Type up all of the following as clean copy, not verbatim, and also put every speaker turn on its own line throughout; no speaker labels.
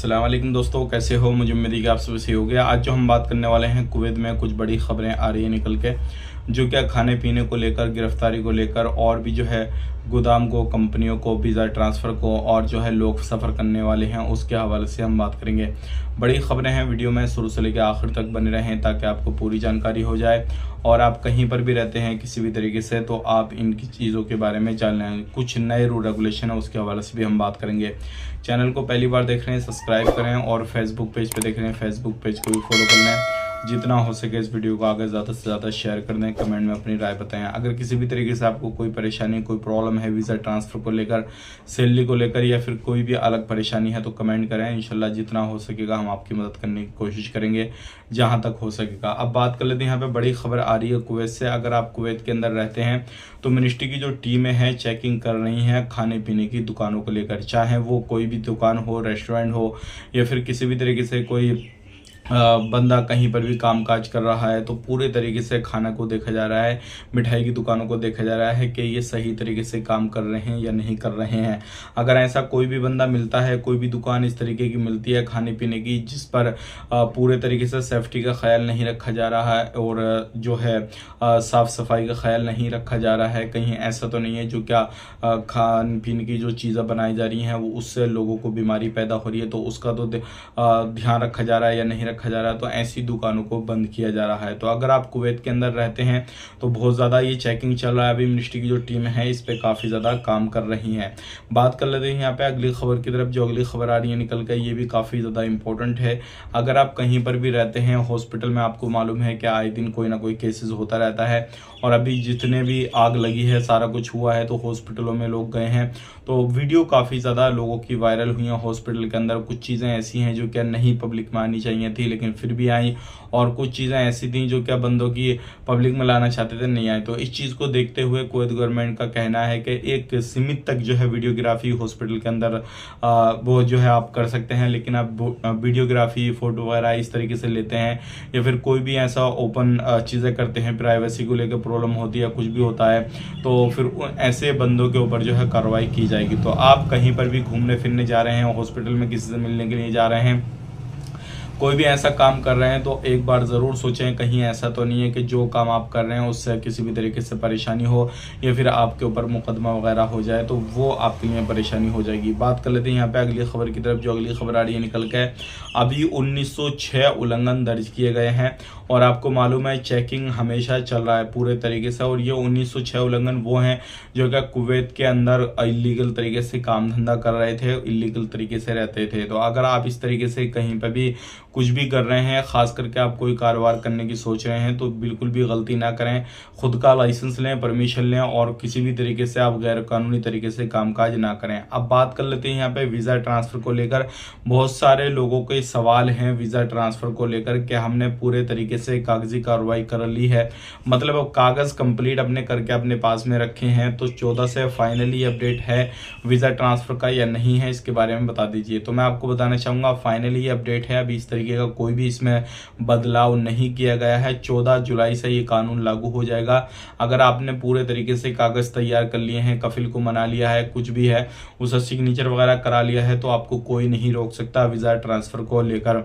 अस्सलाम वालेकुम दोस्तों, कैसे हो? मुझे उम्मीद है कि आप सब सही हो गया। आज जो हम बात करने वाले हैं, कुवैत में कुछ बड़ी खबरें आ रही हैं निकल के, जो क्या खाने पीने को लेकर, गिरफ्तारी को लेकर और भी जो है गोदाम को, कंपनियों को, वीज़ा ट्रांसफ़र को और जो है लोग सफ़र करने वाले हैं उसके हवाले से हम बात करेंगे। बड़ी खबरें हैं, वीडियो में शुरू से लेकर आखिर तक बने रहें ताकि आपको पूरी जानकारी हो जाए और आप कहीं पर भी रहते हैं किसी भी तरीके से तो आप इनकी चीज़ों के बारे में जान लें। कुछ नए रूल रेगुलेशन है उसके हवाले से भी हम बात करेंगे। चैनल को पहली बार देख रहे हैं सब्सक्राइब करें और फेसबुक पेज पे देख रहे हैं फेसबुक पेज को भी फॉलो कर लें। जितना हो सके इस वीडियो को आगे ज़्यादा से ज़्यादा शेयर कर दें, कमेंट में अपनी राय बताएं। अगर किसी भी तरीके से आपको कोई परेशानी, कोई प्रॉब्लम है वीज़ा ट्रांसफ़र को लेकर, सैलरी को लेकर या फिर कोई भी अलग परेशानी है तो कमेंट करें। इंशाल्लाह जितना हो सकेगा हम आपकी मदद करने की कोशिश करेंगे जहां तक हो सकेगा। अब बात कर लेते हैं, यहाँ पे बड़ी खबर आ रही है कुवैत से। अगर आप कुवैत के अंदर रहते हैं तो मिनिस्ट्री की जो टीमें हैं चेकिंग कर रही हैं खाने पीने की दुकानों को लेकर, चाहे वो कोई भी दुकान हो, रेस्टोरेंट हो या फिर किसी भी तरीके से कोई बंदा कहीं पर भी कामकाज कर रहा है तो पूरे तरीके से खाना को देखा जा रहा है, मिठाई की दुकानों को देखा जा रहा है कि ये सही तरीके से काम कर रहे हैं या नहीं कर रहे हैं। अगर ऐसा कोई भी बंदा मिलता है, कोई भी दुकान इस तरीके की मिलती है खाने पीने की जिस पर पूरे तरीके से सेफ्टी का ख्याल नहीं रखा जा रहा है और जो है साफ़ सफाई का ख्याल नहीं रखा जा रहा है, कहीं ऐसा तो नहीं है जो क्या खान पीने की जो चीज़ें बनाई जा रही हैं वो उससे लोगों को बीमारी पैदा हो रही है, तो उसका तो ध्यान रखा जा रहा है या नहीं रखा जा रहा है, तो ऐसी दुकानों को बंद किया जा रहा है। तो अगर आप कुवैत के अंदर रहते हैं तो बहुत ज़्यादा ये चेकिंग चल रहा है। अभी मिनिस्ट्री की जो टीम है इस पे काफ़ी ज़्यादा काम कर रही हैं। बात कर लेते हैं यहाँ पे अगली खबर की तरफ। जो अगली खबर आ रही है निकल कर, ये भी काफ़ी ज़्यादा इंपॉर्टेंट है। अगर आप कहीं पर भी रहते हैं, हॉस्पिटल में आपको मालूम है कि आए दिन कोई ना कोई केसेस होता रहता है और अभी जितने भी आग लगी है, सारा कुछ हुआ है तो हॉस्पिटलों में लोग गए हैं तो वीडियो काफ़ी ज़्यादा लोगों की वायरल हुई हैं। हॉस्पिटल के अंदर कुछ चीज़ें ऐसी हैं जो क्या नहीं पब्लिक में आनी चाहिए थी लेकिन फिर भी आई, और कुछ चीज़ें ऐसी थी जो क्या बंदों की पब्लिक में लाना चाहते थे नहीं आए। तो इस चीज़ को देखते हुए कुवैत गवर्नमेंट का कहना है कि एक सीमित तक जो है वीडियोग्राफी हॉस्पिटल के अंदर वो जो है आप कर सकते हैं, लेकिन आप वीडियोग्राफी, फ़ोटो वगैरह इस तरीके से लेते हैं या फिर कोई भी ऐसा ओपन चीज़ें करते हैं, प्राइवेसी को लेकर प्रॉब्लम होती है, कुछ भी होता है तो फिर ऐसे बंदों के ऊपर जो है कार्रवाई की जाएगी। तो आप कहीं पर भी घूमने फिरने जा रहे हैं, हॉस्पिटल में किसी से मिलने के लिए जा रहे हैं, कोई भी ऐसा काम कर रहे हैं तो एक बार ज़रूर सोचें कहीं ऐसा तो नहीं है कि जो काम आप कर रहे हैं उससे किसी भी तरीके से परेशानी हो या फिर आपके ऊपर मुकदमा वगैरह हो जाए तो वो आपके लिए परेशानी हो जाएगी। बात कर लेते हैं यहाँ पे अगली खबर की तरफ। जो अगली खबर आ रही है निकल के, अभी 1906 उल्लंघन दर्ज किए गए हैं और आपको मालूम है चेकिंग हमेशा चल रहा है पूरे तरीके से, और ये 1906 उल्लंघन वो हैं जो क्या कुवैत के अंदर इलीगल तरीके से काम धंधा कर रहे थे, इलीगल तरीके से रहते थे। तो अगर आप इस तरीके से कहीं पर भी कुछ भी कर रहे हैं, खास करके आप कोई कारोबार करने की सोच रहे हैं तो बिल्कुल भी गलती ना करें। खुद का लाइसेंस लें, परमिशन लें और किसी भी तरीके से आप गैर कानूनी तरीके से कामकाज ना करें। अब बात कर लेते हैं यहाँ पे वीज़ा ट्रांसफ़र को लेकर। बहुत सारे लोगों के सवाल हैं वीज़ा ट्रांसफ़र को लेकर कि हमने पूरे तरीके से कागजी कार्रवाई कर ली है, मतलब अब कागज़ कंप्लीट अपने करके अपने पास में रखे हैं, तो 14 से फाइनली अपडेट है वीज़ा ट्रांसफ़र का या नहीं है, इसके बारे में बता दीजिए। तो मैं आपको बताना चाहूँगा फाइनली अपडेट है, अभी इस तरीके का कोई भी इसमें बदलाव नहीं किया गया है। 14 जुलाई से ये कानून लागू हो जाएगा। अगर आपने पूरे तरीके से कागज़ तैयार कर लिए हैं, कफिल को मना लिया है, कुछ भी है, उसका सिग्नेचर वगैरह करा लिया है तो आपको कोई नहीं रोक सकता वीज़ा ट्रांसफ़र को लेकर।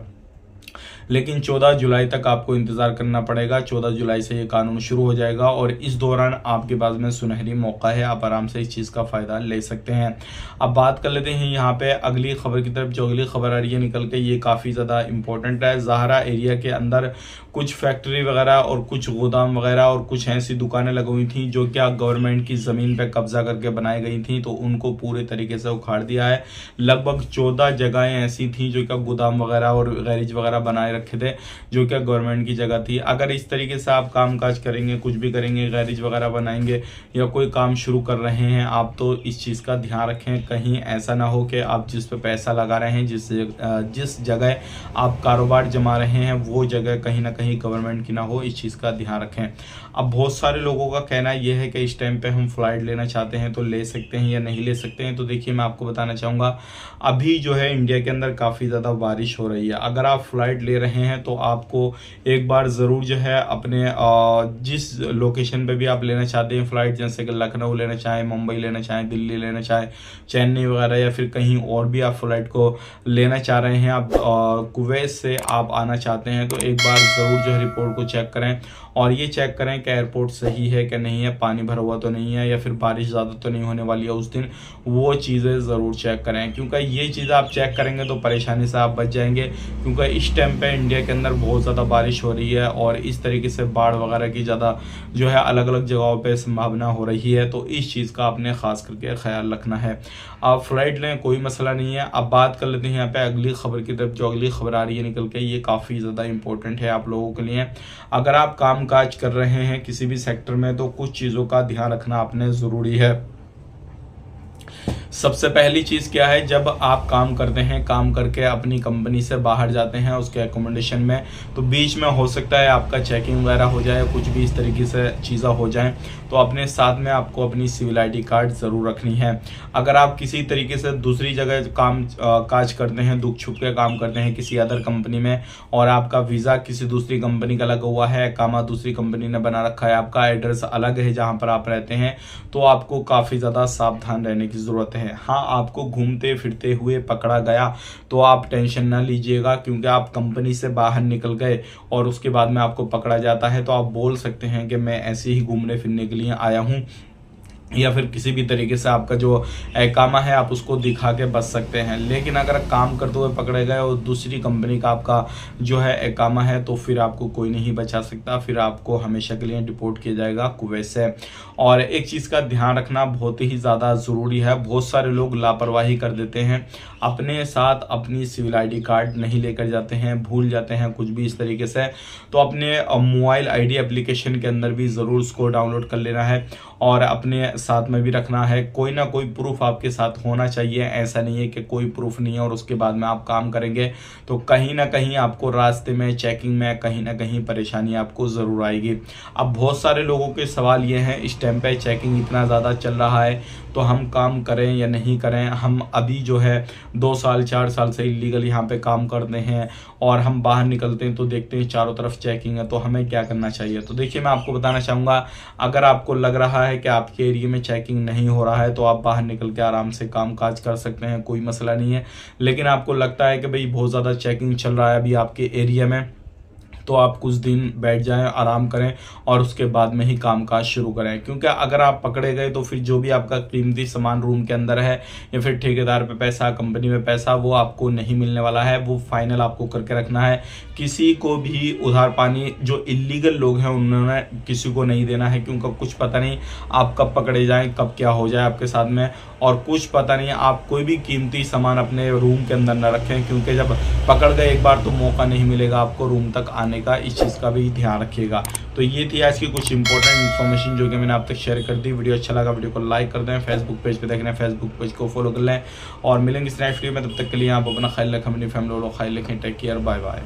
लेकिन 14 जुलाई तक आपको इंतज़ार करना पड़ेगा। 14 जुलाई से ये कानून शुरू हो जाएगा और इस दौरान आपके पास में सुनहरी मौका है, आप आराम से इस चीज़ का फ़ायदा ले सकते हैं। अब बात कर लेते हैं यहाँ पे अगली खबर की तरफ। जो अगली खबर आ रही है निकल के, ये काफ़ी ज़्यादा इंपॉर्टेंट है। ज़ाहरा एरिया के अंदर कुछ फैक्ट्री वगैरह और कुछ गोदाम वगैरह और कुछ ऐसी दुकानें लगी हुई थी जो क्या गवर्नमेंट की ज़मीन पर कब्जा करके बनाई गई थी, तो उनको पूरे तरीके से उखाड़ दिया है। लगभग 14 जगहें ऐसी थी जो क्या गोदाम वगैरह और गैरेज वगैरह बनाए रखे थे जो क्या गवर्नमेंट की जगह थी। अगर इस तरीके से आप कामकाज करेंगे, कुछ भी करेंगे, गैरेज वगैरह बनाएंगे या कोई काम शुरू कर रहे हैं आप, तो इस चीज़ का ध्यान रखें कहीं ऐसा ना हो कि आप जिस पे पैसा लगा रहे हैं, जिस जगह आप कारोबार जमा रहे हैं वो जगह कहीं ना कहीं गवर्नमेंट की ना हो, इस चीज़ का ध्यान रखें। अब बहुत सारे लोगों का कहना यह है कि इस टाइम पे हम फ़्लाइट लेना चाहते हैं तो ले सकते हैं या नहीं ले सकते हैं। तो देखिए मैं आपको बताना चाहूँगा, अभी जो है इंडिया के अंदर काफ़ी ज़्यादा बारिश हो रही है। अगर आप फ़्लाइट ले रहे हैं तो आपको एक बार ज़रूर जो है अपने जिस लोकेशन पे भी आप लेना चाहते हैं फ़्लाइट, जैसे कि लखनऊ लेना चाहें, मुंबई लेना चाहें, दिल्ली लेना चाहें, चेन्नई वगैरह, या फिर कहीं और भी आप फ़्लाइट को लेना चाह रहे हैं, आप कुवैत से आप आना चाहते हैं, तो एक बार ज़रूर जो है रिपोर्ट को चेक करें और ये चेक करें कि एयरपोर्ट सही है कि नहीं है, पानी भरा हुआ तो नहीं है, या फिर बारिश ज़्यादा तो नहीं होने वाली है उस दिन। वो चीज़ें ज़रूर चेक करें, क्योंकि ये चीज़ें आप चेक करेंगे तो परेशानी से आप बच जाएंगे। क्योंकि इस टाइम पे इंडिया के अंदर बहुत ज़्यादा बारिश हो रही है और इस तरीके से बाढ़ वगैरह की ज़्यादा जो है अलग अलग जगहों पे संभावना हो रही है, तो इस चीज़ का आपने ख़ास करके ख्याल रखना है। आप फ़्लाइट लें, कोई मसला नहीं है। अब बात कर लेते हैं यहाँ पे अगली खबर की तरफ। जो अगली खबर आ रही है निकल के, ये काफ़ी ज़्यादा इंपॉर्टेंट है आप लोगों के लिए। अगर आप काम काज कर रहे हैं किसी भी सेक्टर में, तो कुछ चीज़ों का ध्यान रखना आपने ज़रूरी है। सबसे पहली चीज़ क्या है, जब आप काम करते हैं, काम करके अपनी कंपनी से बाहर जाते हैं उसके एकोमोडेशन में, तो बीच में हो सकता है आपका चेकिंग वगैरह हो जाए, कुछ भी इस तरीके से चीज़ें हो जाएं, तो अपने साथ में आपको अपनी सिविल आईडी कार्ड ज़रूर रखनी है। अगर आप किसी तरीके से दूसरी जगह काम काज करते हैं, दुख छुप के काम करते हैं किसी अदर कंपनी में, और आपका वीज़ा किसी दूसरी कंपनी का लगा हुआ है, कामा दूसरी कंपनी ने बना रखा है, आपका एड्रेस अलग है जहाँ पर आप रहते हैं, तो आपको काफ़ी ज़्यादा सावधान रहने की ज़रूरत है। हाँ, आपको घूमते फिरते हुए पकड़ा गया तो आप टेंशन ना लीजिएगा, क्योंकि आप कंपनी से बाहर निकल गए और उसके बाद में आपको पकड़ा जाता है, तो आप बोल सकते हैं कि मैं ऐसे ही घूमने फिरने के लिए आया हूँ, या फिर किसी भी तरीके से आपका जो एकामा है आप उसको दिखा के बच सकते हैं। लेकिन अगर काम करते हुए पकड़े गए और दूसरी कंपनी का आपका जो है एकामा है, तो फिर आपको कोई नहीं बचा सकता, फिर आपको हमेशा के लिए डिपोर्ट किया जाएगा कुवैत से। और एक चीज़ का ध्यान रखना बहुत ही ज़्यादा ज़रूरी है, बहुत सारे लोग लापरवाही कर देते हैं, अपने साथ अपनी सिविल आईडी कार्ड नहीं लेकर जाते हैं, भूल जाते हैं कुछ भी इस तरीके से, तो अपने मोबाइल आईडी एप्लीकेशन के अंदर भी ज़रूर उसको डाउनलोड कर लेना है और अपने साथ में भी रखना है। कोई ना कोई प्रूफ आपके साथ होना चाहिए, ऐसा नहीं है कि कोई प्रूफ नहीं है और उसके बाद में आप काम करेंगे तो कहीं ना कहीं आपको रास्ते में चेकिंग में कहीं ना कहीं परेशानी आपको ज़रूर आएगी। अब बहुत सारे लोगों के सवाल ये हैं, इस टाइम पे चेकिंग इतना ज़्यादा चल रहा है तो हम काम करें या नहीं करें। हम अभी जो है 2 साल 4 साल से इलीगल यहाँ पे काम करते हैं और हम बाहर निकलते हैं तो देखते हैं चारों तरफ चेकिंग है, तो हमें क्या करना चाहिए। तो देखिए, मैं आपको बताना चाहूँगा, अगर आपको लग रहा है कि आपके एरिया में चेकिंग नहीं हो रहा है तो आप बाहर निकल के आराम से काम काज कर सकते हैं, कोई मसला नहीं है। लेकिन आपको लगता है कि भाई बहुत ज़्यादा चेकिंग चल रहा है अभी आपके एरिया में, तो आप कुछ दिन बैठ जाएं, आराम करें और उसके बाद में ही कामकाज शुरू करें। क्योंकि अगर आप पकड़े गए तो फिर जो भी आपका कीमती सामान रूम के अंदर है या फिर ठेकेदार पे पैसा, कंपनी में पैसा, वो आपको नहीं मिलने वाला है, वो फाइनल आपको करके रखना है। किसी को भी उधार पानी, जो इलीगल लोग हैं उन्होंने किसी को नहीं देना है, क्योंकि कुछ पता नहीं आप कब पकड़े जाएँ, कब क्या हो जाए आपके साथ में, और कुछ पता नहीं। आप कोई भी कीमती सामान अपने रूम के अंदर न रखें, क्योंकि जब पकड़ गए एक बार तो मौका नहीं मिलेगा आपको रूम तक आने का, इस चीज़ का भी ध्यान रखिएगा। तो ये थी आज की कुछ इंपॉर्टेंट इन्फॉर्मेशन जो कि मैंने आप तक शेयर कर दी। वीडियो अच्छा लगा वीडियो को लाइक कर दें, फेसबुक पेज पे देख रहे हैं फेसबुक पेज को फॉलो कर लें, और मिलेंगे इस नेक्स्ट वीडियो में। तब तक के लिए आप अपना ख्याल रखें, अपनी फैमिली वालों का ख्याल रखें। Take care, bye bye.